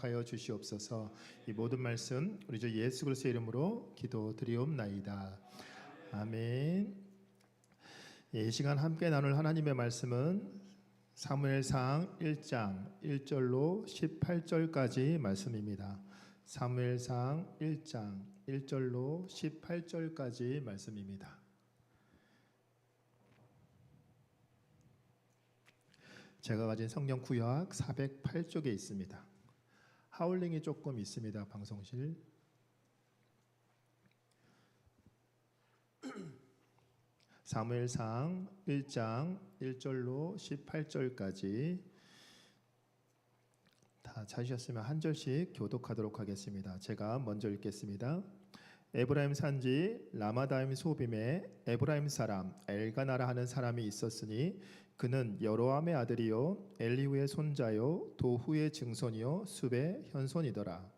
허락하여 주시옵소서. 이 모든 말씀 우리 주 예수 그리스도의 이름으로 기도드리옵나이다. 아멘. 이 시간 함께 나눌 하나님의 말씀은 사무엘상 1장 1절로 18절까지 말씀입니다. 사무엘상 1장 1절로 18절까지 말씀입니다. 제가 가진 성경 구약 408쪽에 있습니다. 하울링이 조금 있습니다. 방송실. 사무엘상 1장 1절로 18절까지 다 찾으셨으면 한 절씩 교독하도록 하겠습니다. 제가 먼저 읽겠습니다. 에브라임 산지 라마다임 소빔에 에브라임 사람 엘가나라 하는 사람이 있었으니 그는 여로함의 아들이요 엘리후의 손자요 도후의 증손이요 숲의 현손이더라.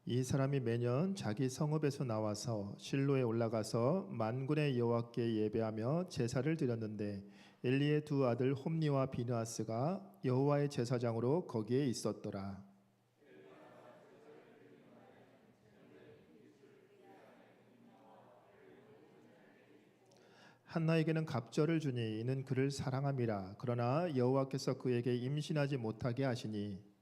이 사람이 매년 자기 성읍에서 나와서 실로에 올라가서 만군의 여호와께 예배하며 제사를 드렸는데 엘리의 두 아들 홈니와 비느하스가 여호와의 제사장으로 거기에 있었더라. 한나에게는 갑절을 주니 이는 그를 사랑함이라. 그러나 여호와께서 그에게 임신하지 못하게 하시니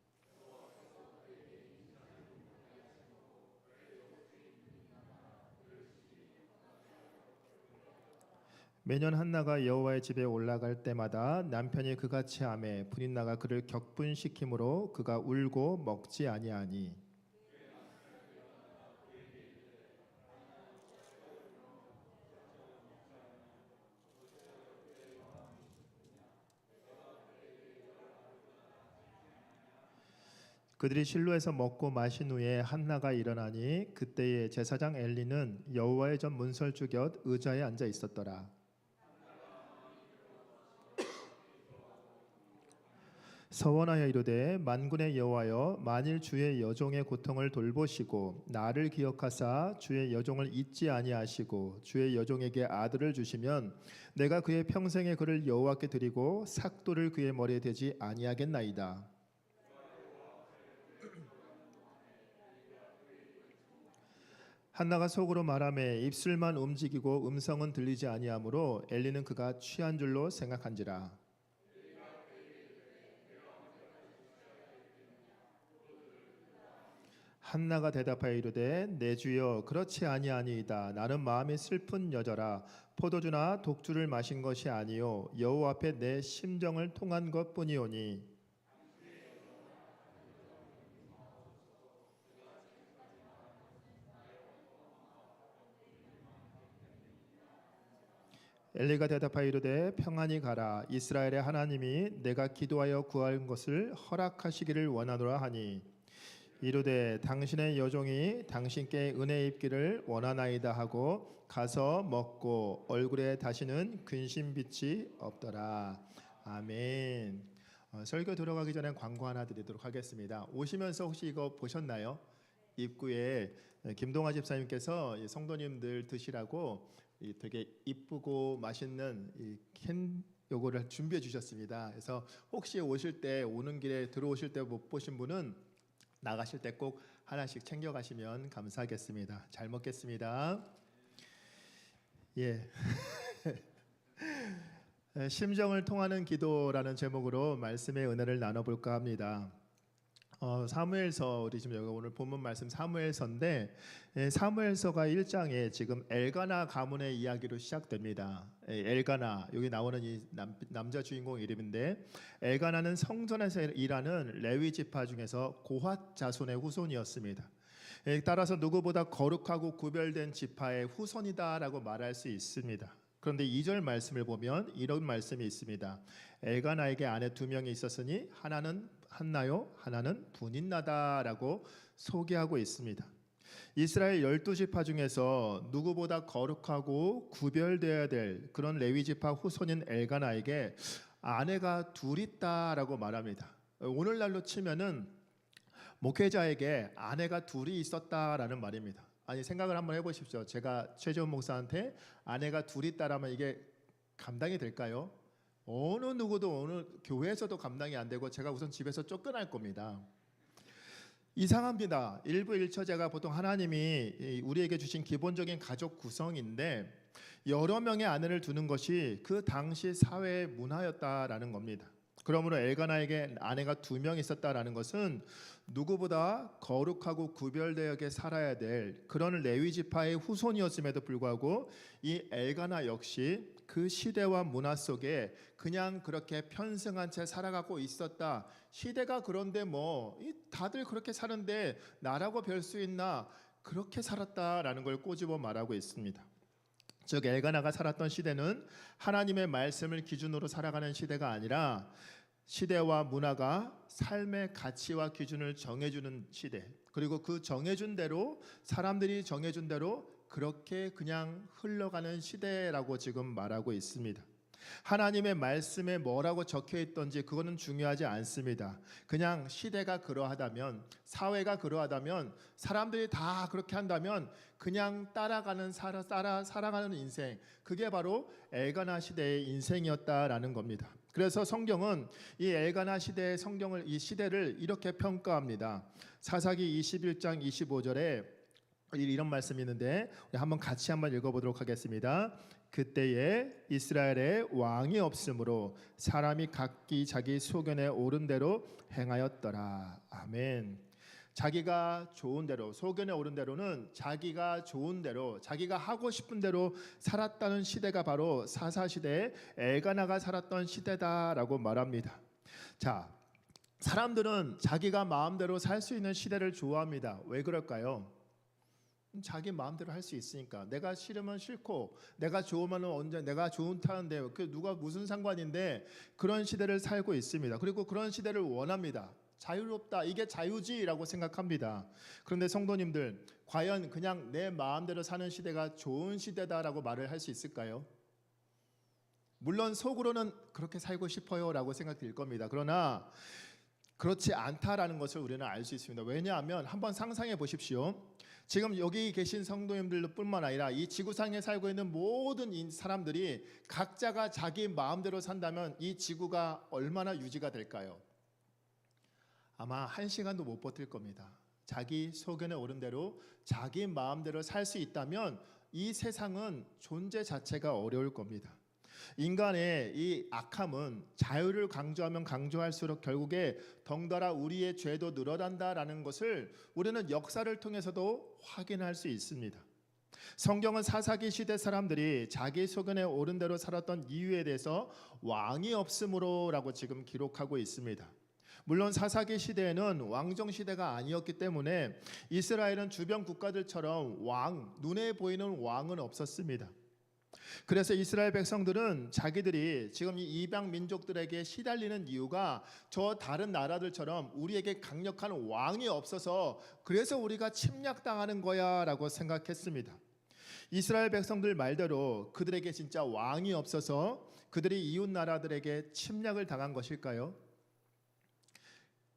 매년 한나가 여호와의 집에 올라갈 때마다 남편이 그같이 하매 분인나가 그를 격분시키므로 그가 울고 먹지 아니하니 그들이 실로에서 먹고 마신 후에 한나가 일어나니 그때에 제사장 엘리는 여호와의 전 문설주 곁 의자에 앉아 있었더라. 서원하여 이르되 만군의 여호와여 만일 주의 여종의 고통을 돌보시고 나를 기억하사 주의 여종을 잊지 아니하시고 주의 여종에게 아들을 주시면 내가 그의 평생에 그를 여호와께 드리고 삭도를 그의 머리에 대지 아니하겠나이다. 한나가 속으로 말하매 입술만 움직이고 음성은 들리지 아니하므로 엘리는 그가 취한 줄로 생각한지라. 한나가 대답하여 이르되 내 주여 그렇지 아니하니이다. 나는 마음이 슬픈 여자라 포도주나 독주를 마신 것이 아니요 여호와 앞에 내 심정을 통한 것뿐이오니 엘리가 대답하여 이르되 평안히 가라. 이스라엘의 하나님이 내가 기도하여 구할 것을 허락하시기를 원하노라 하니 이르되 당신의 여종이 당신께 은혜 입기를 원하나이다 하고 가서 먹고 얼굴에 다시는 근심빛이 없더라. 아멘. 설교 들어가기 전에 광고 하나 드리도록 하겠습니다. 오시면서 혹시 이거 보셨나요? 입구에 김동아 집사님께서 성도님들 드시라고 되게 이쁘고 맛있는 캔 요거를 준비해 주셨습니다. 그래서 혹시 오실 때 오는 길에 들어오실 때 못 보신 분은 나가실 때 꼭 하나씩 챙겨 가시면 감사하겠습니다. 잘 먹겠습니다. 예. 심정을 통하는 기도라는 제목으로 말씀의 은혜를 나눠볼까 합니다. 사무엘서 우리 지금 여기 오늘 본문 말씀 사무엘서인데 사무엘서가 1장에 지금 엘가나 가문의 이야기로 시작됩니다. 엘가나 여기 나오는 이 남자 주인공 이름인데 엘가나는 성전에서 일하는 레위 지파 중에서 고핫 자손의 후손이었습니다. 따라서 누구보다 거룩하고 구별된 지파의 후손이다라고 말할 수 있습니다. 그런데 2절 말씀을 보면 이런 말씀이 있습니다. 엘가나에게 아내 2명이 있었으니 하나는 한나요 하나는 분인나다라고 소개하고 있습니다. 이스라엘 12지파 중에서 누구보다 거룩하고 구별되어야 될 그런 레위지파 후손인 엘가나에게 아내가 둘 있다라고 말합니다. 오늘날로 치면은 목회자에게 아내가 둘이 있었다라는 말입니다. 아니 생각을 한번 해보십시오. 제가 최재훈 목사한테 아내가 둘 있다라면 이게 감당이 될까요? 어느 누구도 어느 교회에서도 감당이 안 되고 제가 우선 집에서 쫓겨날 겁니다. 이상합니다. 일부일처제가 보통 하나님이 우리에게 주신 기본적인 가족 구성인데 여러 명의 아내를 두는 것이 그 당시 사회의 문화였다라는 겁니다. 그러므로 엘가나에게 아내가 2명 있었다라는 것은 누구보다 거룩하고 구별되게 살아야 될 그런 레위 지파의 후손이었음에도 불구하고 이 엘가나 역시 그 시대와 문화 속에 그냥 그렇게 편승한 채 살아가고 있었다. 시대가 그런데 뭐 다들 그렇게 사는데 나라고 별 수 있나? 그렇게 살았다라는 걸 꼬집어 말하고 있습니다. 즉 엘가나가 살았던 시대는 하나님의 말씀을 기준으로 살아가는 시대가 아니라 시대와 문화가 삶의 가치와 기준을 정해주는 시대, 그리고 그 정해준 대로 사람들이 정해준 대로 그렇게 그냥 흘러가는 시대라고 지금 말하고 있습니다. 하나님의 말씀에 뭐라고 적혀 있던지 그거는 중요하지 않습니다. 그냥 시대가 그러하다면, 사회가 그러하다면, 사람들이 다 그렇게 한다면 그냥 살아가는 인생, 그게 바로 엘가나 시대의 인생이었다라는 겁니다. 그래서 성경은 이 엘가나 시대의 이 시대를 이렇게 평가합니다. 사사기 21장 25절에 이런 말씀이 있는데 우리 한번 같이 읽어보도록 하겠습니다. 그때에 이스라엘에 왕이 없으므로 사람이 각기 자기 소견에 오른 대로 행하였더라. 아멘. 자기가 좋은 대로, 소견에 오른 대로는 자기가 좋은 대로, 자기가 하고 싶은 대로 살았다는 시대가 바로 사사시대에 엘가나가 살았던 시대다라고 말합니다. 자, 사람들은 자기가 마음대로 살 수 있는 시대를 좋아합니다. 왜 그럴까요? 자기 마음대로 할 수 있으니까. 내가 싫으면 싫고 내가 좋으면 언제 내가 좋은 타는데 그 누가 무슨 상관인데, 그런 시대를 살고 있습니다. 그리고 그런 시대를 원합니다. 자유롭다, 이게 자유지라고 생각합니다. 그런데 성도님들, 과연 그냥 내 마음대로 사는 시대가 좋은 시대다라고 말을 할 수 있을까요? 물론 속으로는 그렇게 살고 싶어요라고 생각될 겁니다. 그러나 그렇지 않다라는 것을 우리는 알 수 있습니다. 왜냐하면 한번 상상해 보십시오. 지금 여기 계신 성도님들뿐만 아니라 이 지구상에 살고 있는 모든 사람들이 각자가 자기 마음대로 산다면 이 지구가 얼마나 유지가 될까요? 아마 1시간도 못 버틸 겁니다. 자기 소견에 오른 대로 자기 마음대로 살 수 있다면 이 세상은 존재 자체가 어려울 겁니다. 인간의 이 악함은 자유를 강조하면 강조할수록 결국에 덩달아 우리의 죄도 늘어난다라는 것을 우리는 역사를 통해서도 확인할 수 있습니다. 성경은 사사기 시대 사람들이 자기 소견에 오른 대로 살았던 이유에 대해서 왕이 없으므로라고 지금 기록하고 있습니다. 물론 사사기 시대에는 왕정 시대가 아니었기 때문에 이스라엘은 주변 국가들처럼 눈에 보이는 왕은 없었습니다. 그래서 이스라엘 백성들은 자기들이 지금 이 이방 민족들에게 시달리는 이유가 저 다른 나라들처럼 우리에게 강력한 왕이 없어서 그래서 우리가 침략당하는 거야 라고 생각했습니다. 이스라엘 백성들 말대로 그들에게 진짜 왕이 없어서 그들이 이웃 나라들에게 침략을 당한 것일까요?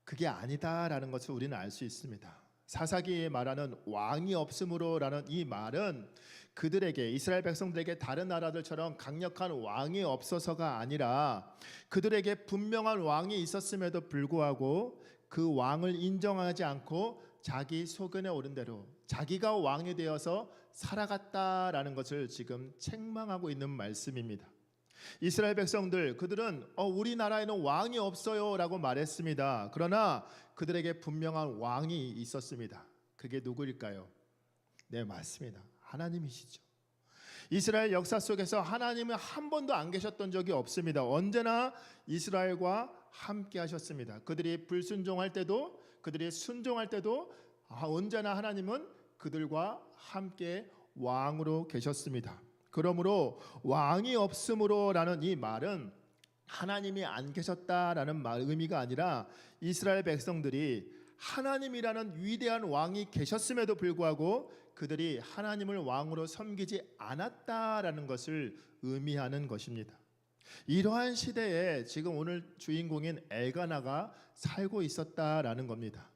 그게 아니다라는 것을 우리는 알 수 있습니다. 사사기에 말하는 왕이 없으므로라는 이 말은 그들에게, 이스라엘 백성들에게 다른 나라들처럼 강력한 왕이 없어서가 아니라 그들에게 분명한 왕이 있었음에도 불구하고 그 왕을 인정하지 않고 자기 소견에 오른 대로 자기가 왕이 되어서 살아갔다라는 것을 지금 책망하고 있는 말씀입니다. 이스라엘 백성들, 그들은 우리나라에는 왕이 없어요 라고 말했습니다. 그러나 그들에게 분명한 왕이 있었습니다. 그게 누구일까요? 네, 맞습니다. 하나님이시죠. 이스라엘 역사 속에서 하나님은 한 번도 안 계셨던 적이 없습니다. 언제나 이스라엘과 함께 하셨습니다. 그들이 불순종할 때도 그들이 순종할 때도 언제나 하나님은 그들과 함께 왕으로 계셨습니다. 그러므로 왕이 없으므로라는 이 말은 하나님이 안 계셨다라는 의미가 아니라 이스라엘 백성들이 하나님이라는 위대한 왕이 계셨음에도 불구하고 그들이 하나님을 왕으로 섬기지 않았다라는 것을 의미하는 것입니다. 이러한 시대에 지금 오늘 주인공인 엘가나가 살고 있었다라는 겁니다.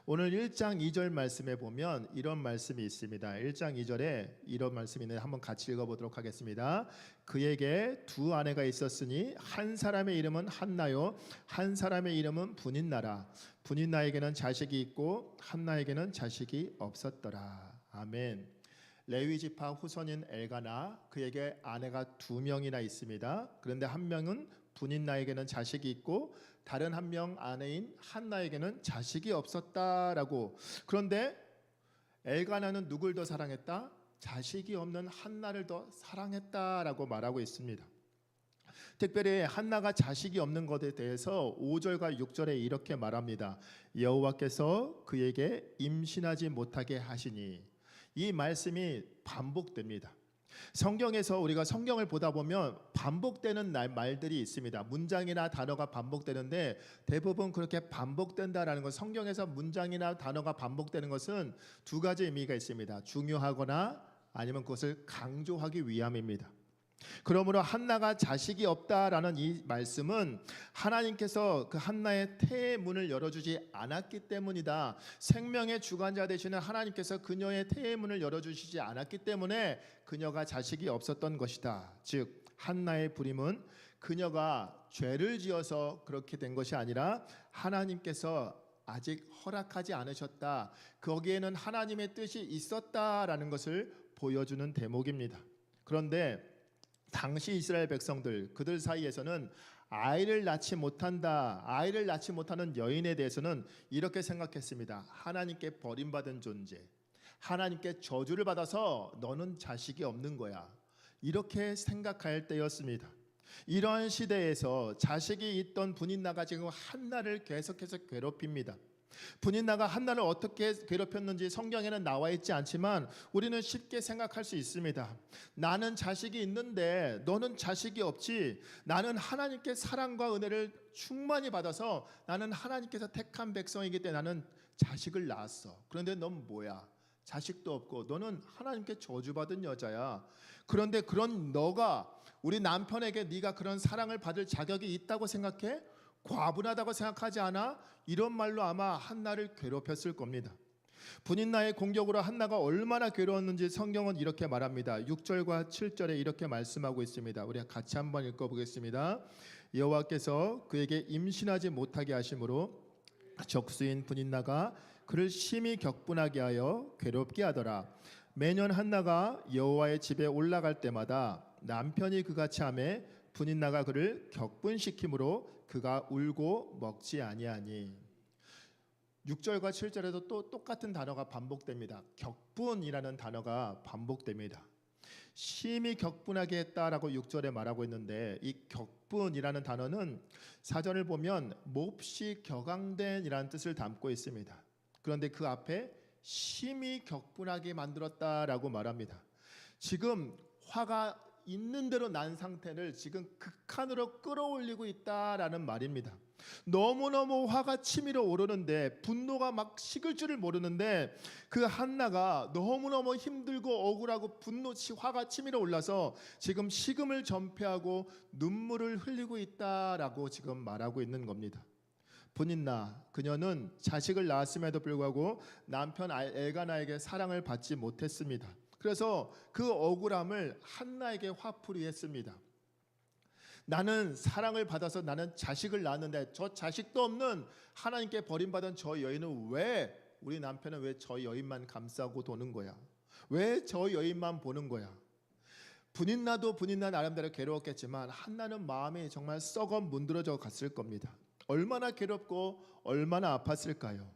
오늘 1장 2절 말씀에 보면 이런 말씀이 있습니다. 1장 2절에 이런 말씀이 있는데 한번 같이 읽어보도록 하겠습니다. 그에게 두 아내가 있었으니 한 사람의 이름은 한나요 한 사람의 이름은 분인나라. 분인나에게는 자식이 있고 한나에게는 자식이 없었더라. 아멘. 레위 지파 후손인 엘가나, 그에게 아내가 두 명이나 있습니다. 그런데 한 명은 분인나에게는 자식이 있고 다른 한 명 아내인 한나에게는 자식이 없었다라고. 그런데 엘가나는 누굴 더 사랑했다? 자식이 없는 한나를 더 사랑했다라고 말하고 있습니다. 특별히 한나가 자식이 없는 것에 대해서 5절과 6절에 이렇게 말합니다. 여호와께서 그에게 임신하지 못하게 하시니. 이 말씀이 반복됩니다. 성경에서 우리가 성경을 보다 보면 반복되는 말들이 있습니다. 문장이나 단어가 반복되는데 대부분 그렇게 반복된다라는 것, 성경에서 문장이나 단어가 반복되는 것은 두 가지 의미가 있습니다. 중요하거나 아니면 그것을 강조하기 위함입니다. 그러므로 한나가 자식이 없다라는 이 말씀은 하나님께서 그 한나의 태의 문을 열어주지 않았기 때문이다. 생명의 주관자 되시는 하나님께서 그녀의 태의 문을 열어주시지 않았기 때문에 그녀가 자식이 없었던 것이다. 즉 한나의 불임은 그녀가 죄를 지어서 그렇게 된 것이 아니라 하나님께서 아직 허락하지 않으셨다. 거기에는 하나님의 뜻이 있었다라는 것을 보여주는 대목입니다. 그런데 당시 이스라엘 백성들, 그들 사이에서는 아이를 낳지 못한다, 아이를 낳지 못하는 여인에 대해서는 이렇게 생각했습니다. 하나님께 버림받은 존재, 하나님께 저주를 받아서 너는 자식이 없는 거야, 이렇게 생각할 때였습니다. 이러한 시대에서 자식이 있던 분인나가 지금 한나를 계속해서 괴롭힙니다. 분인나가 한나를 어떻게 괴롭혔는지 성경에는 나와 있지 않지만 우리는 쉽게 생각할 수 있습니다. 나는 자식이 있는데 너는 자식이 없지. 나는 하나님께 사랑과 은혜를 충만히 받아서 나는 하나님께서 택한 백성이기 때문에 나는 자식을 낳았어. 그런데 넌 뭐야? 자식도 없고 너는 하나님께 저주받은 여자야. 그런데 그런 너가 우리 남편에게 네가 그런 사랑을 받을 자격이 있다고 생각해? 과분하다고 생각하지 않아? 이런 말로 아마 한나를 괴롭혔을 겁니다. 분인나의 공격으로 한나가 얼마나 괴로웠는지 성경은 이렇게 말합니다. 6절과 7절에 이렇게 말씀하고 있습니다. 우리 같이 한번 읽어보겠습니다. 여호와께서 그에게 임신하지 못하게 하심으로 적수인 분인나가 그를 심히 격분하게 하여 괴롭게 하더라. 매년 한나가 여호와의 집에 올라갈 때마다 남편이 그같이 하매 분인나가 그를 격분시키므로 그가 울고 먹지 아니하니. 6절과 7절에도 또 똑같은 단어가 반복됩니다. 격분이라는 단어가 반복됩니다. 심히 격분하게 했다라고 6절에 말하고 있는데 이 격분이라는 단어는 사전을 보면 몹시 격앙된이라는 뜻을 담고 있습니다. 그런데 그 앞에 심히 격분하게 만들었다라고 말합니다. 지금 화가 있는 대로 난 상태를 지금 극한으로 끌어올리고 있다라는 말입니다. 너무너무 화가 치밀어 오르는데 분노가 막 식을 줄을 모르는데 그 한나가 너무너무 힘들고 억울하고 화가 치밀어 올라서 지금 식음을 전폐하고 눈물을 흘리고 있다라고 지금 말하고 있는 겁니다. 분인나, 그녀는 자식을 낳았음에도 불구하고 남편 엘가나에게 사랑을 받지 못했습니다. 그래서 그 억울함을 한나에게 화풀이했습니다. 나는 사랑을 받아서 나는 자식을 낳았는데 저 자식도 없는 하나님께 버림받은 저 여인은 왜, 우리 남편은 왜 저 여인만 감싸고 도는 거야? 왜 저 여인만 보는 거야? 분인나도 분인나 나름대로 괴로웠겠지만 한나는 마음이 정말 썩어 문드러져 갔을 겁니다. 얼마나 괴롭고 얼마나 아팠을까요?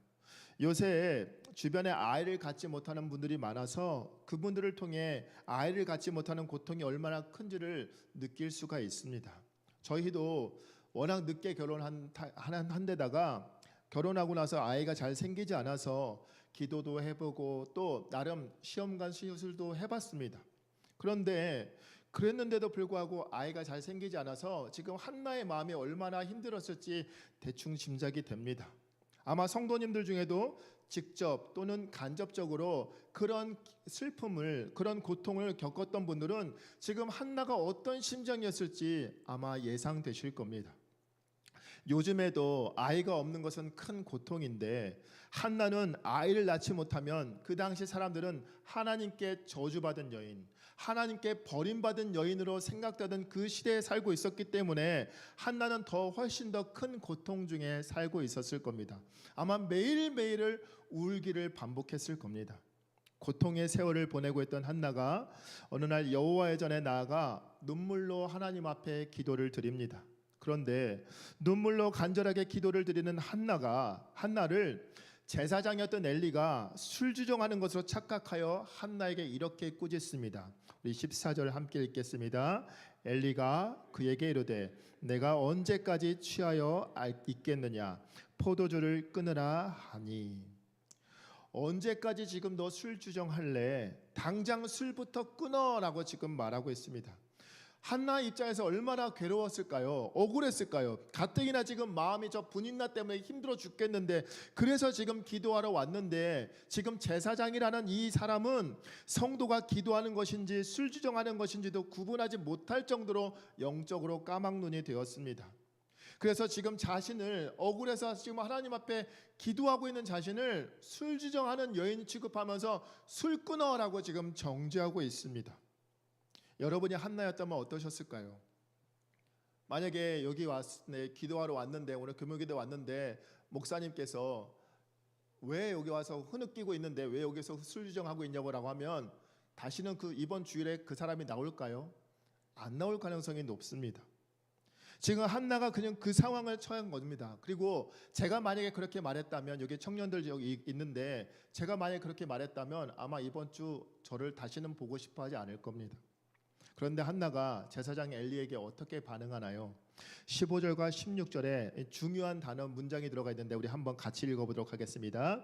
요새 주변에 아이를 갖지 못하는 분들이 많아서 그분들을 통해 아이를 갖지 못하는 고통이 얼마나 큰지를 느낄 수가 있습니다. 저희도 워낙 늦게 결혼한 데다가 결혼하고 나서 아이가 잘 생기지 않아서 기도도 해보고 또 나름 시험관 시술도 해봤습니다. 그런데 그랬는데도 불구하고 아이가 잘 생기지 않아서 지금 한나의 마음이 얼마나 힘들었을지 대충 짐작이 됩니다. 아마 성도님들 중에도 직접 또는 간접적으로 그런 슬픔을, 그런 고통을 겪었던 분들은 지금 한나가 어떤 심정이었을지 아마 예상되실 겁니다. 요즘에도 아이가 없는 것은 큰 고통인데 한나는 아이를 낳지 못하면 그 당시 사람들은 하나님께 저주받은 여인, 하나님께 버림받은 여인으로 생각되던 그 시대에 살고 있었기 때문에 한나는 더 훨씬 더 큰 고통 중에 살고 있었을 겁니다. 아마 매일매일을 울기를 반복했을 겁니다. 고통의 세월을 보내고 있던 한나가 어느 날 여호와의 전에 나아가 눈물로 하나님 앞에 기도를 드립니다. 그런데 눈물로 간절하게 기도를 드리는 한나를 제사장이었던 엘리가 술주정하는 것으로 착각하여 한나에게 이렇게 꾸짖습니다. 우리 14절 함께 읽겠습니다. 엘리가 그에게 이르되 내가 언제까지 취하여 있겠느냐 포도주를 끊으라 하니. 언제까지 지금 너 술 주정할래? 당장 술부터 끊어라고 지금 말하고 있습니다. 한나 입장에서 얼마나 괴로웠을까요? 억울했을까요? 가뜩이나 지금 마음이 저 분인나 때문에 힘들어 죽겠는데 그래서 지금 기도하러 왔는데 지금 제사장이라는 이 사람은 성도가 기도하는 것인지 술 주정하는 것인지도 구분하지 못할 정도로 영적으로 까막눈이 되었습니다. 그래서 지금 자신을 억울해서 지금 하나님 앞에 기도하고 있는 자신을 술 주정하는 여인 취급하면서 술 끊어라고 지금 정죄하고 있습니다. 여러분이 한나였다면 어떠셨을까요? 만약에 여기 기도하러 왔는데 오늘 금요기도 왔는데 목사님께서 왜 여기 와서 흐느끼고 있는데 왜 여기서 술 주정하고 있냐고 하면 다시는 이번 주일에 그 사람이 나올까요? 안 나올 가능성이 높습니다. 지금 한나가 그냥 그 상황을 처한 겁니다. 그리고 제가 만약에 그렇게 말했다면 여기 청년들 여기 있는데 제가 만약에 그렇게 말했다면 아마 이번 주 저를 다시는 보고 싶어 하지 않을 겁니다. 그런데 한나가 제사장 엘리에게 어떻게 반응하나요? 15절과 16절에 중요한 단어 문장이 들어가 있는데 우리 한번 같이 읽어보도록 하겠습니다.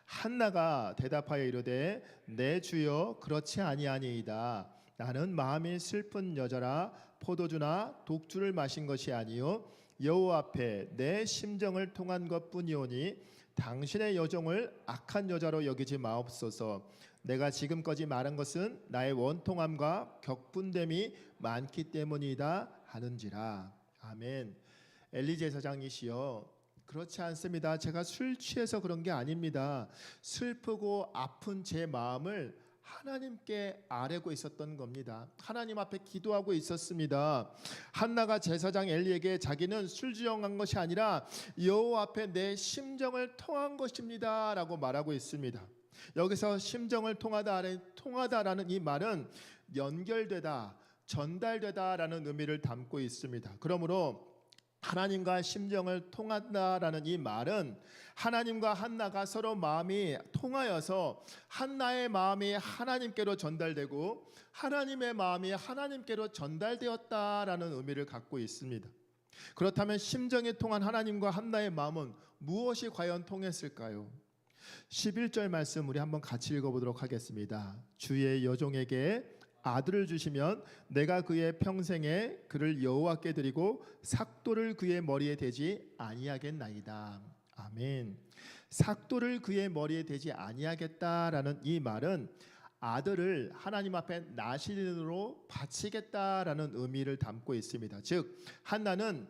한나가 대답하여 이르되 내 주여 그렇지 아니하니이다. 나는 마음이 슬픈 여자라 포도주나 독주를 마신 것이 아니요 여호와 앞에 내 심정을 통한 것뿐이오니 당신의 여종을 악한 여자로 여기지 마옵소서. 내가 지금까지 말한 것은 나의 원통함과 격분됨이 많기 때문이다 하는지라. 아멘. 엘리 제사장이시여 그렇지 않습니다. 제가 술 취해서 그런 게 아닙니다. 슬프고 아픈 제 마음을 하나님께 아뢰고 있었던 겁니다. 하나님 앞에 기도하고 있었습니다. 한나가 제사장 엘리에게 자기는 술 주정한 것이 아니라 여호와 앞에 내 심정을 통한 것입니다 라고 말하고 있습니다. 여기서 심정을 통하다라는 이 말은 연결되다, 전달되다라는 의미를 담고 있습니다. 그러므로 하나님과 심정을 통한다라는 이 말은 하나님과 한나가 서로 마음이 통하여서 한나의 마음이 하나님께로 전달되고 하나님의 마음이 하나님께로 전달되었다라는 의미를 갖고 있습니다. 그렇다면 심정이 통한 하나님과 한나의 마음은 무엇이 과연 통했을까요? 11절 말씀 우리 한번 같이 읽어보도록 하겠습니다. 주의 여종에게 아들을 주시면 내가 그의 평생에 그를 여호와께 드리고 삭도를 그의 머리에 대지 아니하겠나이다. 아멘. 삭도를 그의 머리에 대지 아니하겠다라는 이 말은 아들을 하나님 앞에 나시린으로 바치겠다라는 의미를 담고 있습니다. 즉 한나는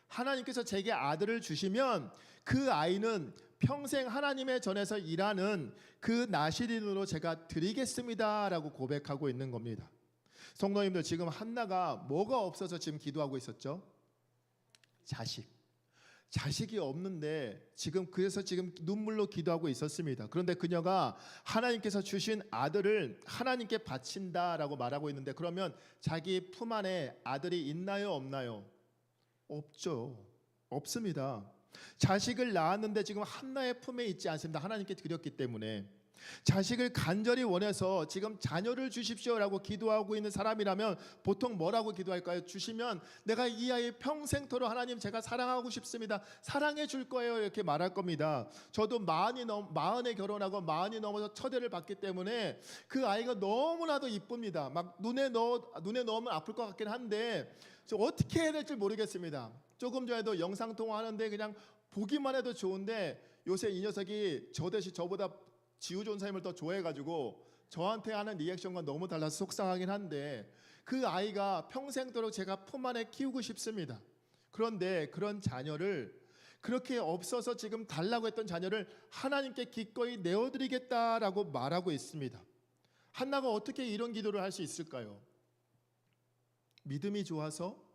하나님께서 제게 아들을 주시면 그 아이는 평생 하나님의 전에서 일하는 그 나시린으로 제가 드리겠습니다라고 고백하고 있는 겁니다. 성도님들 지금 한나가 뭐가 없어서 지금 기도하고 있었죠? 자식이 없는데 그래서 지금 눈물로 기도하고 있었습니다. 그런데 그녀가 하나님께서 주신 아들을 하나님께 바친다라고 말하고 있는데 그러면 자기 품 안에 아들이 있나요 없나요? 없죠. 없습니다. 자식을 낳았는데 지금 한나의 품에 있지 않습니다. 하나님께 드렸기 때문에. 자식을 간절히 원해서 지금 자녀를 주십시오라고 기도하고 있는 사람이라면 보통 뭐라고 기도할까요? 주시면 내가 이 아이 평생토록 하나님 제가 사랑하고 싶습니다. 사랑해 줄 거예요. 이렇게 말할 겁니다. 저도 마흔에 결혼하고 마흔이 넘어서 처대를 받기 때문에 그 아이가 너무나도 이쁩니다. 막 눈에 넣으면 아플 것 같긴 한데 저 어떻게 해야 될지 모르겠습니다. 조금 전에도 영상통화하는데 그냥 보기만 해도 좋은데 요새 이 녀석이 저 대신 저보다 지우존 선생님을 더 좋아해가지고 저한테 하는 리액션과 너무 달라서 속상하긴 한데 그 아이가 평생도록 제가 품 안에 키우고 싶습니다. 그런데 그런 자녀를 그렇게 없어서 지금 달라고 했던 자녀를 하나님께 기꺼이 내어드리겠다라고 말하고 있습니다. 한나가 어떻게 이런 기도를 할 수 있을까요? 믿음이 좋아서,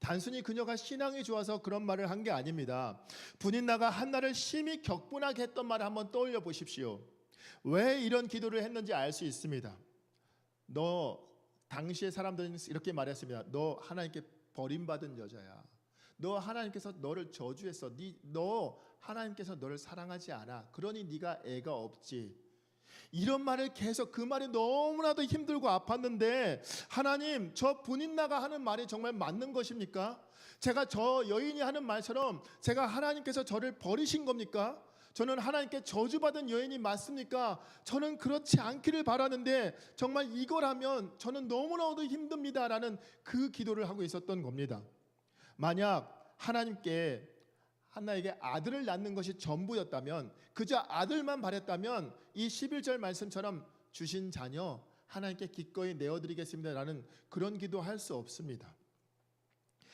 단순히 그녀가 신앙이 좋아서 그런 말을 한 게 아닙니다. 분인나가 한나를 심히 격분하게 했던 말을 한번 떠올려 보십시오. 왜 이런 기도를 했는지 알 수 있습니다. 당시의 사람들은 이렇게 말했습니다. 너 하나님께 버림받은 여자야. 너 하나님께서 너를 저주했어. 너 하나님께서 너를 사랑하지 않아. 그러니 네가 애가 없지. 이런 말을 계속, 그 말이 너무나도 힘들고 아팠는데, 하나님, 저 분인나가 하는 말이 정말 맞는 것입니까? 제가 저 여인이 하는 말처럼 제가 하나님께서 저를 버리신 겁니까? 저는 하나님께 저주받은 여인이 맞습니까? 저는 그렇지 않기를 바라는데 정말 이걸 하면 저는 너무나도 힘듭니다라는 그 기도를 하고 있었던 겁니다. 만약 하나님께 한나에게 아들을 낳는 것이 전부였다면, 그저 아들만 바랬다면 이 11절 말씀처럼 주신 자녀 하나님께 기꺼이 내어드리겠습니다라는 그런 기도할 수 없습니다.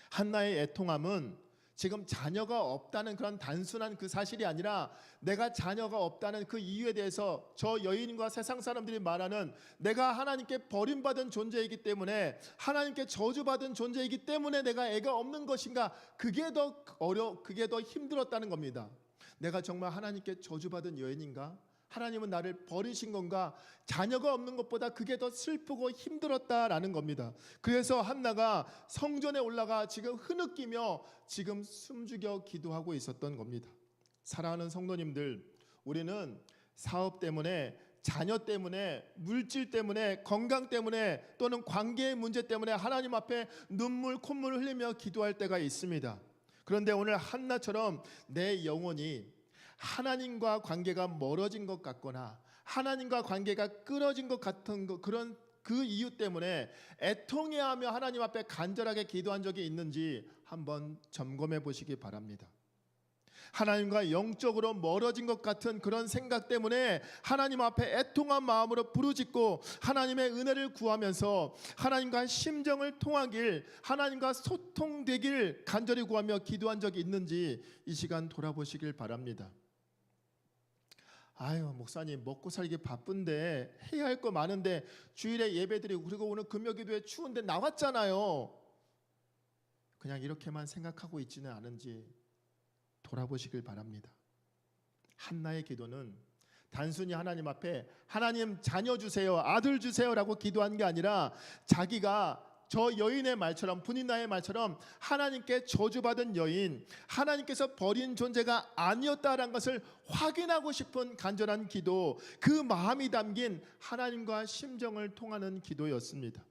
한나의 애통함은 지금 자녀가 없다는 그런 단순한 그 사실이 아니라, 내가 자녀가 없다는 그 이유에 대해서 저 여인과 세상 사람들이 말하는 내가 하나님께 버림받은 존재이기 때문에, 하나님께 저주받은 존재이기 때문에 내가 애가 없는 것인가, 그게 더 힘들었다는 겁니다. 내가 정말 하나님께 저주받은 여인인가? 하나님은 나를 버리신 건가? 자녀가 없는 것보다 그게 더 슬프고 힘들었다라는 겁니다. 그래서 한나가 성전에 올라가 지금 흐느끼며 지금 숨죽여 기도하고 있었던 겁니다. 사랑하는 성도님들, 우리는 사업 때문에, 자녀 때문에, 물질 때문에, 건강 때문에, 또는 관계의 문제 때문에 하나님 앞에 눈물, 콧물을 흘리며 기도할 때가 있습니다. 그런데 오늘 한나처럼 내 영혼이 하나님과 관계가 멀어진 것 같거나 하나님과 관계가 끊어진 것 같은 그런 그 이유 때문에 애통해하며 하나님 앞에 간절하게 기도한 적이 있는지 한번 점검해 보시기 바랍니다. 하나님과 영적으로 멀어진 것 같은 그런 생각 때문에 하나님 앞에 애통한 마음으로 부르짖고 하나님의 은혜를 구하면서 하나님과 심정을 통하길, 하나님과 소통되길 간절히 구하며 기도한 적이 있는지 이 시간 돌아보시길 바랍니다. 아유, 목사님 먹고 살기 바쁜데 해야 할 거 많은데 주일에 예배드리고 그리고 오늘 금요기도에 추운데 나왔잖아요. 그냥 이렇게만 생각하고 있지는 않은지 돌아보시길 바랍니다. 한나의 기도는 단순히 하나님 앞에 하나님 자녀 주세요, 아들 주세요라고 기도한 게 아니라, 자기가 저 여인의 말처럼, 분인나의 말처럼 하나님께 저주받은 여인, 하나님께서 버린 존재가 아니었다라는 것을 확인하고 싶은 간절한 기도, 그 마음이 담긴 하나님과 심정을 통하는 기도였습니다.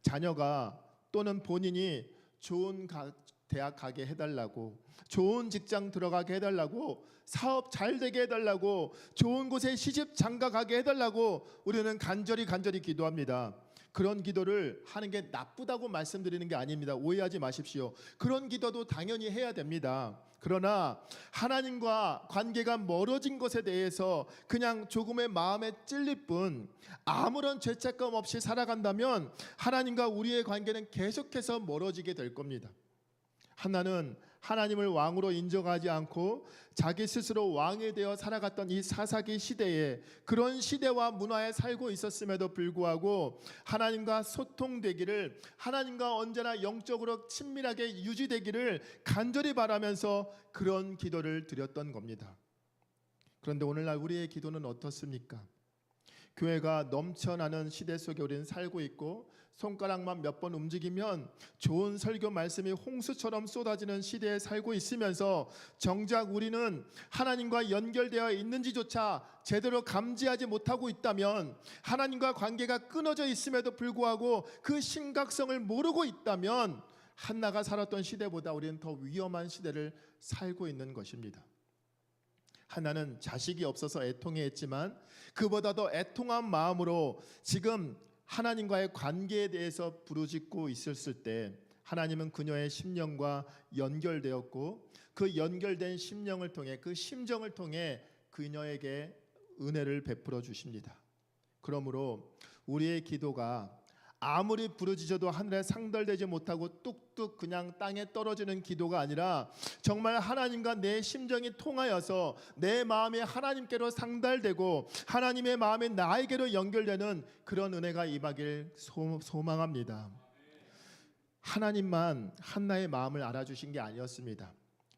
자녀가 또는 본인이 좋은 대학 가게 해달라고, 좋은 직장 들어가게 해달라고, 사업 잘 되게 해달라고, 좋은 곳에 시집 장가 가게 해달라고 우리는 간절히 기도합니다. 그런 기도를 하는 게 나쁘다고 말씀드리는 게 아닙니다. 오해하지 마십시오. 그런 기도도 당연히 해야 됩니다. 그러나 하나님과 관계가 멀어진 것에 대해서 그냥 조금의 마음에 찔릴 뿐 아무런 죄책감 없이 살아간다면 하나님과 우리의 관계는 계속해서 멀어지게 될 겁니다. 한나는 하나님을 왕으로 인정하지 않고 자기 스스로 왕이 되어 살아갔던 이 사사기 시대에, 그런 시대와 문화에 살고 있었음에도 불구하고 하나님과 소통되기를, 하나님과 언제나 영적으로 친밀하게 유지되기를 간절히 바라면서 그런 기도를 드렸던 겁니다. 그런데 오늘날 우리의 기도는 어떻습니까? 교회가 넘쳐나는 시대 속에 우리는 살고 있고, 손가락만 몇 번 움직이면 좋은 설교 말씀이 홍수처럼 쏟아지는 시대에 살고 있으면서 정작 우리는 하나님과 연결되어 있는지조차 제대로 감지하지 못하고 있다면, 하나님과 관계가 끊어져 있음에도 불구하고 그 심각성을 모르고 있다면 한나가 살았던 시대보다 우리는 더 위험한 시대를 살고 있는 것입니다. 한나는 자식이 없어서 애통해했지만 그보다도 애통한 마음으로 지금 하나님과의 관계에 대해서 부르짖고 있었을 때 하나님은 그녀의 심령과 연결되었고, 그 연결된 심령을 통해, 그 심정을 통해 그녀에게 은혜를 베풀어 주십니다. 그러므로 우리의 기도가 아무리 부르짖어도 하늘에 상달되지 못하고 뚝뚝 그냥 땅에 떨어지는 기도가 아니라 정말 하나님과 내 심정이 통하여서 내 마음이 하나님께로 상달되고 하나님의 마음이 나에게로 연결되는 그런 은혜가 임하길 소망합니다. 하나님만 한나의 마음을 알아주신 게 아니었습니다.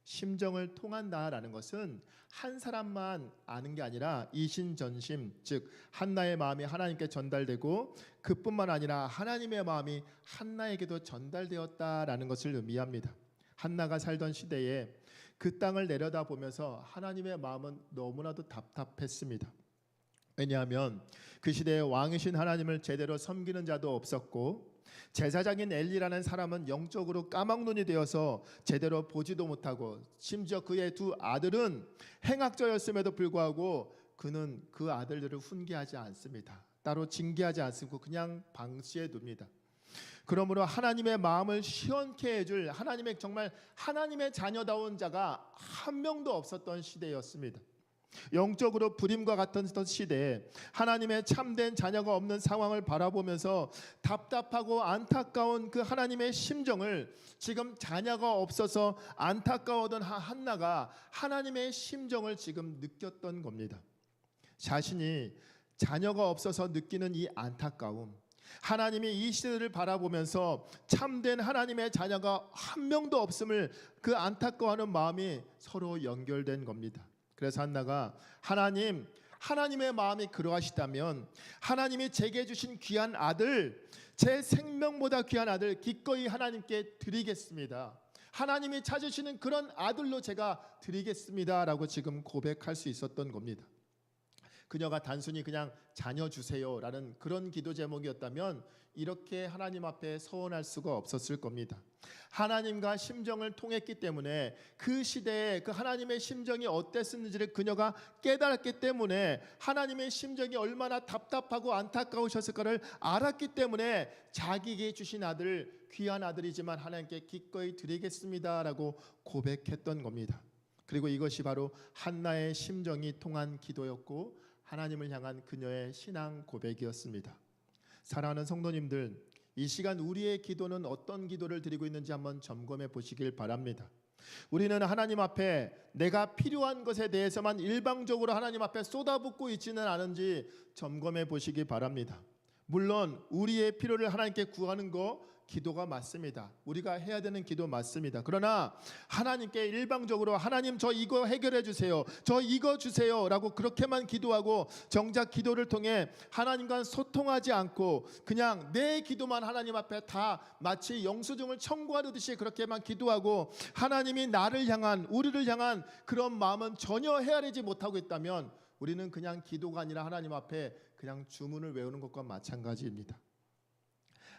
심정을 통한다라는 것은 한 사람만 아는 게 아니라 이신전심, 즉 한나의 마음이 하나님께 전달되고 그뿐만 아니라 하나님의 마음이 한나에게도 전달되었다라는 것을 의미합니다. 한나가 살던 시대에 그 땅을 내려다보면서 하나님의 마음은 너무나도 답답했습니다. 왜냐하면 그 시대에 왕이신 하나님을 제대로 섬기는 자도 없었고 제사장인 엘리라는 사람은 영적으로 까막눈이 되어서 제대로 보지도 못하고 심지어 그의 두 아들은 행악자였음에도 불구하고 그는 그 아들들을 훈계하지 않습니다. 따로 징계하지 않고 그냥 방치해 둡니다. 그러므로 하나님의 마음을 시원케 해줄 하나님의 정말 하나님의 자녀다운 자가 한 명도 없었던 시대였습니다. 영적으로 불임과 같은 시대에 하나님의 참된 자녀가 없는 상황을 바라보면서 답답하고 안타까운 그 하나님의 심정을 지금 자녀가 없어서 안타까워던 한나가 하나님의 심정을 지금 느꼈던 겁니다. 자신이 자녀가 없어서 느끼는 이 안타까움, 하나님이 이 시대를 바라보면서 참된 하나님의 자녀가 한 명도 없음을 그 안타까워하는 마음이 서로 연결된 겁니다. 그래서 한나가 하나님의 마음이 그러하시다면 하나님이 제게 주신 귀한 아들, 제 생명보다 귀한 아들 기꺼이 하나님께 드리겠습니다. 하나님이 찾으시는 그런 아들로 제가 드리겠습니다 라고 지금 고백할 수 있었던 겁니다. 그녀가 단순히 그냥 자녀 주세요 라는 그런 기도 제목이었다면 이렇게 하나님 앞에 서원할 수가 없었을 겁니다. 하나님과 심정을 통했기 때문에 그 시대에 그 하나님의 심정이 어땠는지를 그녀가 깨달았기 때문에 하나님의 심정이 얼마나 답답하고 안타까우셨을까를 알았기 때문에 자기에게 주신 아들, 귀한 아들이지만 하나님께 기꺼이 드리겠습니다 라고 고백했던 겁니다. 그리고 이것이 바로 한나의 심정이 통한 기도였고 하나님을 향한 그녀의 신앙 고백이었습니다. 사랑하는 성도님들, 이 시간 우리의 기도는 어떤 기도를 드리고 있는지 한번 점검해 보시길 바랍니다. 우리는 하나님 앞에 내가 필요한 것에 대해서만 일방적으로 하나님 앞에 쏟아붓고 있지는 않은지 점검해 보시기 바랍니다. 물론 우리의 필요를 하나님께 구하는 거 기도가 맞습니다. 우리가 해야 되는 기도 맞습니다. 그러나 하나님께 일방적으로 하나님 저 이거 해결해 주세요, 저 이거 주세요 라고 그렇게만 기도하고 정작 기도를 통해 하나님과 소통하지 않고 그냥 내 기도만 하나님 앞에 다 마치 영수증을 청구하듯이 그렇게만 기도하고 하나님이 나를 향한, 우리를 향한 그런 마음은 전혀 헤아리지 못하고 있다면 우리는 그냥 기도가 아니라 하나님 앞에 그냥 주문을 외우는 것과 마찬가지입니다.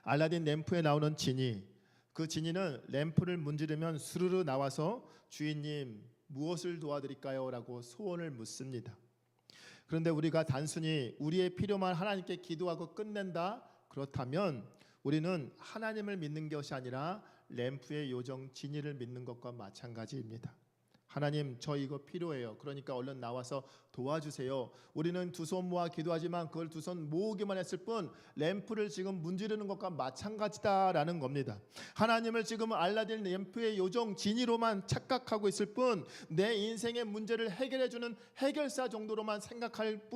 알라딘 램프에 나오는 지니, 그 지니는 램프를 문지르면 스르르 나와서 주인님 무엇을 도와드릴까요? 라고 소원을 묻습니다. 그런데 우리가 단순히 우리의 필요만 하나님께 기도하고 끝낸다? 그렇다면 우리는 하나님을 믿는 것이 아니라 램프의 요정 지니를 믿는 것과 마찬가지입니다. 하나님 저 이거 필요해요. 그러니까 얼른 나와서 도와주세요. 우리는 두 손 모아 기도하지만 그걸 두 손 모으기만 했을 뿐 램프를 지금 문지르는 것과 마찬가지다라는 겁니다. 하나님을 지금 알라딘 램프의 요정 지니로만 착각하고 있을 뿐 내 인생의 문제를 해결해주는 해결사 정도로만 생각할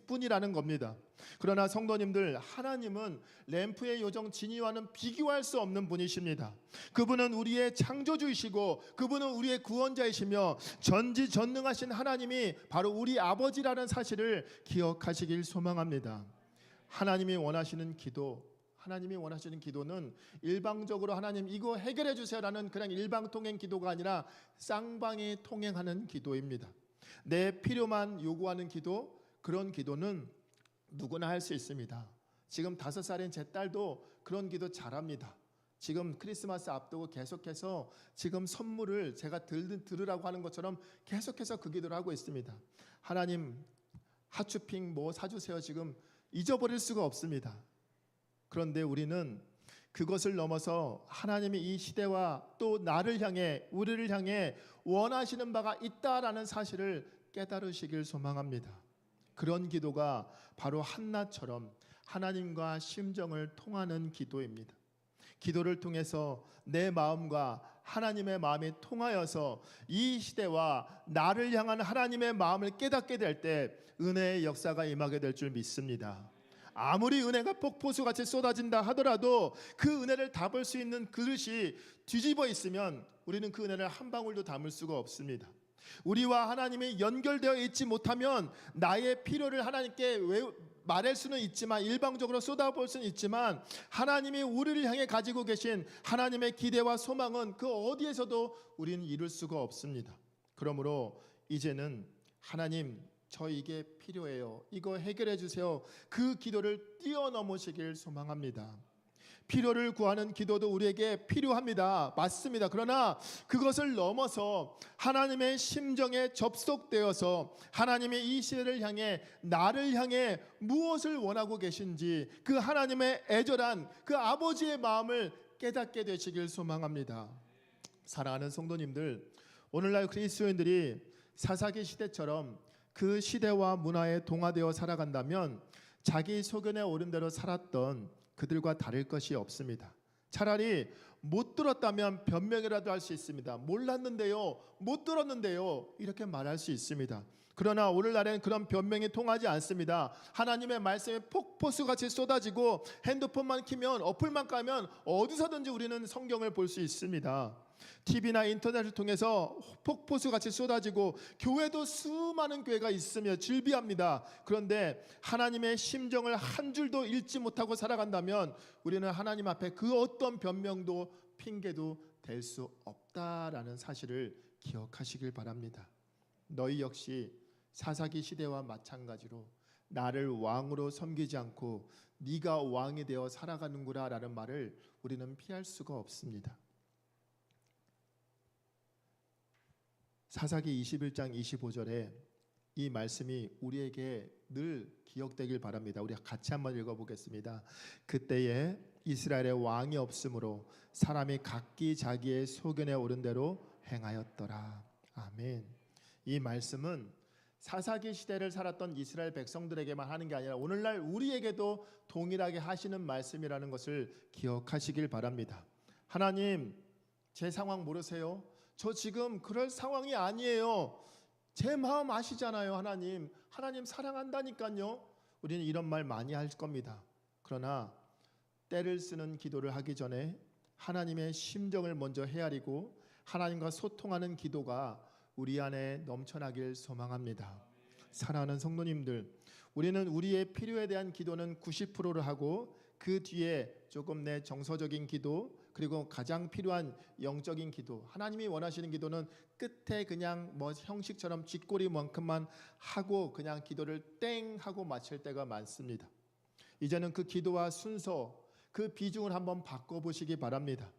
뿐이라는 겁니다. 그러나 성도님들, 하나님은 램프의 요정 지니와는 비교할 수 없는 분이십니다. 그분은 우리의 창조주이시고 그분은 우리의 구원자이시며 전지전능하신 하나님이 바로 우리 아버지라는 사실을 기억하시길 소망합니다. 하나님이 원하시는 기도는 일방적으로 하나님 이거 해결해 주세요라는 그냥 일방통행 기도가 아니라 쌍방이 통행하는 기도입니다. 내 필요만 요구하는 기도, 그런 기도는 누구나 할 수 있습니다. 지금 5살인 제 딸도 그런 기도 잘합니다. 지금 크리스마스 앞두고 계속해서 지금 선물을 제가 들으라고 하는 것처럼 계속해서 그 기도를 하고 있습니다. 하나님 핫쇼핑 뭐 사주세요. 지금 잊어버릴 수가 없습니다. 그런데 우리는 그것을 넘어서 하나님이 이 시대와 또 나를 향해, 우리를 향해 원하시는 바가 있다라는 사실을 깨달으시길 소망합니다. 그런 기도가 바로 한나처럼 하나님과 심정을 통하는 기도입니다. 기도를 통해서 내 마음과 하나님의 마음이 통하여서 이 시대와 나를 향한 하나님의 마음을 깨닫게 될 때 은혜의 역사가 임하게 될 줄 믿습니다. 아무리 은혜가 폭포수같이 쏟아진다 하더라도 그 은혜를 담을 수 있는 그릇이 뒤집어 있으면 우리는 그 은혜를 한 방울도 담을 수가 없습니다. 우리와 하나님이 연결되어 있지 못하면 나의 필요를 하나님께 말할 수는 있지만, 일방적으로 쏟아볼 수는 있지만, 하나님이 우리를 향해 가지고 계신 하나님의 기대와 소망은 그 어디에서도 우리는 이룰 수가 없습니다. 그러므로 이제는 하나님, 저 이게 필요해요, 이거 해결해 주세요, 그 기도를 뛰어넘으시길 소망합니다. 필요를 구하는 기도도 우리에게 필요합니다. 맞습니다. 그러나 그것을 넘어서 하나님의 심정에 접속되어서 하나님의 이 시대를 향해, 나를 향해 무엇을 원하고 계신지 그 하나님의 애절한 그 아버지의 마음을 깨닫게 되시길 소망합니다. 사랑하는 성도님들, 오늘날 그리스도인들이 사사기 시대처럼 그 시대와 문화에 동화되어 살아간다면 자기 소견에 오른 대로 살았던 그들과 다를 것이 없습니다. 차라리 못 들었다면 변명이라도 할 수 있습니다. 몰랐는데요, 못 들었는데요, 이렇게 말할 수 있습니다. 그러나 오늘날엔 그런 변명이 통하지 않습니다. 하나님의 말씀이 폭포수같이 쏟아지고 핸드폰만 키면, 어플만 까면 어디서든지 우리는 성경을 볼 수 있습니다. TV나 인터넷을 통해서 폭포수같이 쏟아지고 교회도 수많은 교회가 있으며 즐비합니다. 그런데 하나님의 심정을 한 줄도 읽지 못하고 살아간다면 우리는 하나님 앞에 그 어떤 변명도 핑계도 될 수 없다라는 사실을 기억하시길 바랍니다. 너희 역시 사사기 시대와 마찬가지로 나를 왕으로 섬기지 않고 네가 왕이 되어 살아가는구나 라는 말을 우리는 피할 수가 없습니다. 사사기 21장 25절에 이 말씀이 우리에게 늘 기억되길 바랍니다. 우리 같이 한번 읽어보겠습니다. 그때에 이스라엘에 왕이 없으므로 사람이 각기 자기의 소견에 오른 대로 행하였더라. 아멘. 이 말씀은 사사기 시대를 살았던 이스라엘 백성들에게만 하는 게 아니라 오늘날 우리에게도 동일하게 하시는 말씀이라는 것을 기억하시길 바랍니다. 하나님, 제 상황 모르세요? 저 지금 그럴 상황이 아니에요. 제 마음 아시잖아요. 하나님 사랑한다니까요. 우리는 이런 말 많이 할 겁니다. 그러나 때를 쓰는 기도를 하기 전에 하나님의 심정을 먼저 헤아리고 하나님과 소통하는 기도가 우리 안에 넘쳐나길 소망합니다. 사랑하는 성도님들, 우리는 우리의 필요에 대한 기도는 90%를 하고 그 뒤에 조금 내 정서적인 기도, 그리고 가장 필요한 영적인 기도, 하나님이 원하시는 기도는 끝에 그냥 뭐 형식처럼 쥐꼬리만큼만 하고 그냥 기도를 땡 하고 마칠 때가 많습니다. 이제는 그 기도와 순서, 그 비중을 한번 바꿔보시기 바랍니다.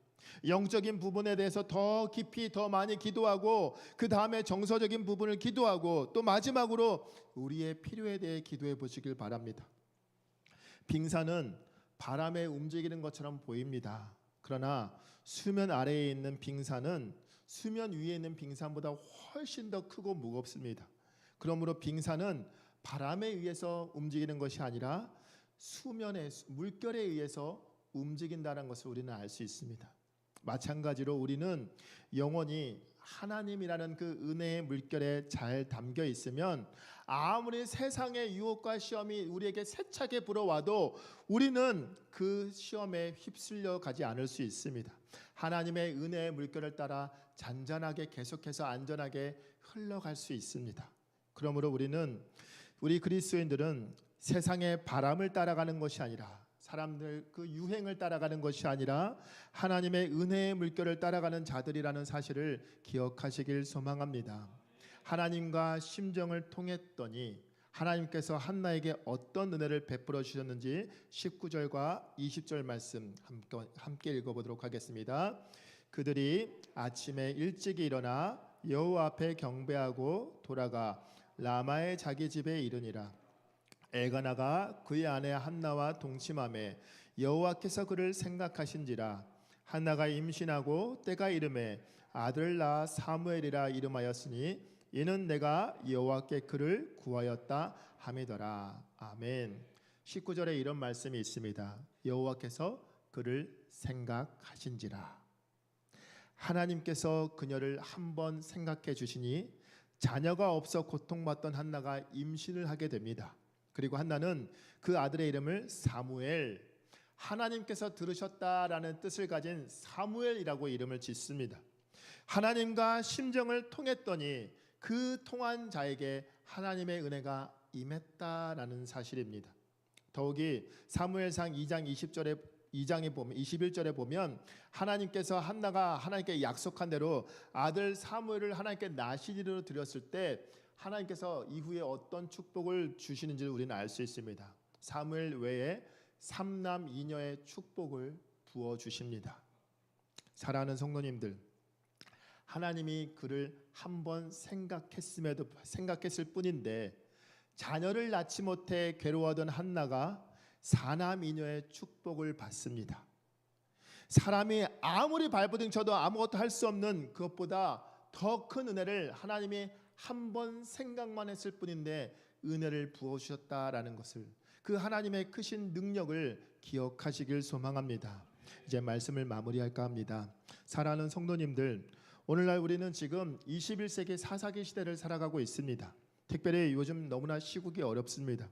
영적인 부분에 대해서 더 깊이 더 많이 기도하고 그 다음에 정서적인 부분을 기도하고 또 마지막으로 우리의 필요에 대해 기도해 보시길 바랍니다. 빙산은 바람에 움직이는 것처럼 보입니다. 그러나 수면 아래에 있는 빙산은 수면 위에 있는 빙산보다 훨씬 더 크고 무겁습니다. 그러므로 빙산은 바람에 의해서 움직이는 것이 아니라 수면의 물결에 의해서 움직인다는 것을 우리는 알 수 있습니다. 마찬가지로 우리는 영원히 하나님이라는 그 은혜의 물결에 잘 담겨 있으면 아무리 세상의 유혹과 시험이 우리에게 세차게 불어와도 우리는 그 시험에 휩쓸려 가지 않을 수 있습니다. 하나님의 은혜의 물결을 따라 잔잔하게 계속해서 안전하게 흘러갈 수 있습니다. 그러므로 우리 그리스도인들은 세상의 바람을 따라가는 것이 아니라, 사람들 그 유행을 따라가는 것이 아니라 하나님의 은혜의 물결을 따라가는 자들이라는 사실을 기억하시길 소망합니다. 하나님과 심정을 통했더니 하나님께서 한나에게 어떤 은혜를 베풀어 주셨는지 19절과 20절 말씀 함께 읽어보도록 하겠습니다. 그들이 아침에 일찍 일어나 여호와 앞에 경배하고 돌아가 라마의 자기 집에 이르니라. 엘가나가 그의 아내 한나와 동침하매 여호와께서 그를 생각하신지라. 한나가 임신하고 때가 이르매 아들을 낳아 사무엘이라 이름하였으니 이는 내가 여호와께 그를 구하였다 함이더라. 아멘. 19절에 이런 말씀이 있습니다. 여호와께서 그를 생각하신지라. 하나님께서 그녀를 한번 생각해 주시니 자녀가 없어 고통받던 한나가 임신을 하게 됩니다. 그리고 한나는 그 아들의 이름을 사무엘, 하나님께서 들으셨다라는 뜻을 가진 사무엘이라고 이름을 짓습니다. 하나님과 심정을 통했더니 그 통한 자에게 하나님의 은혜가 임했다라는 사실입니다. 더욱이 사무엘상 2장 21절에 보면 하나님께서 한나가 하나님께 약속한 대로 아들 사무엘을 하나님께 나시리로 드렸을 때 하나님께서 이후에 어떤 축복을 주시는지를 우리는 알 수 있습니다. 사무엘 외에 3남 2녀의 축복을 부어 주십니다. 사랑하는 성도님들, 하나님이 그를 한번 생각했을 뿐인데 자녀를 낳지 못해 괴로워하던 한나가 4남 2녀의 축복을 받습니다. 사람이 아무리 발버둥 쳐도 아무것도 할 수 없는 그것보다 더 큰 은혜를 하나님이 한번 생각만 했을 뿐인데 은혜를 부어주셨다라는 것을, 그 하나님의 크신 능력을 기억하시길 소망합니다. 이제 말씀을 마무리할까 합니다. 사랑하는 성도님들, 오늘날 우리는 지금 21세기 사사기 시대를 살아가고 있습니다. 특별히 요즘 너무나 시국이 어렵습니다.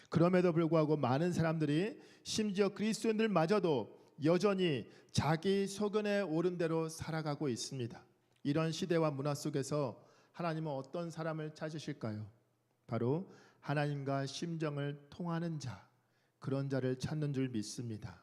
그럼에도 불구하고 많은 사람들이, 심지어 그리스도인들마저도 여전히 자기 소견에 오른 대로 살아가고 있습니다. 이런 시대와 문화 속에서 하나님은 어떤 사람을 찾으실까요? 바로 하나님과 심정을 통하는 자, 그런 자를 찾는 줄 믿습니다.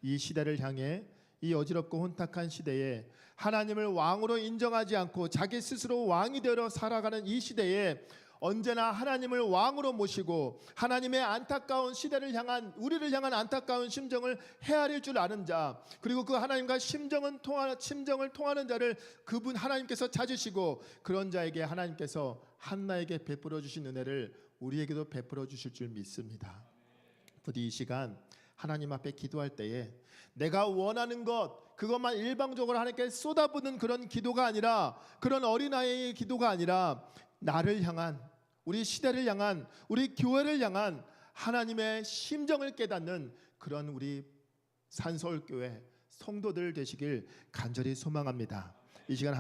이 시대를 향해, 이 어지럽고 혼탁한 시대에 하나님을 왕으로 인정하지 않고 자기 스스로 왕이 되어 살아가는 이 시대에 언제나 하나님을 왕으로 모시고 하나님의 안타까운 시대를 향한, 우리를 향한 안타까운 심정을 헤아릴 줄 아는 자, 그리고 그 하나님과 심정을 통하는 자를 그분 하나님께서 찾으시고 그런 자에게 하나님께서 한나에게 베풀어 주신 은혜를 우리에게도 베풀어 주실 줄 믿습니다. 부디 이 시간 하나님 앞에 기도할 때에 내가 원하는 것, 그것만 일방적으로 하나님께 쏟아붓는 그런 기도가 아니라, 그런 어린아이의 기도가 아니라 나를 향한, 우리 시대를 향한, 우리 교회를 향한 하나님의 심정을 깨닫는 그런 우리 산서울교회 성도들 되시길 간절히 소망합니다. 이 시간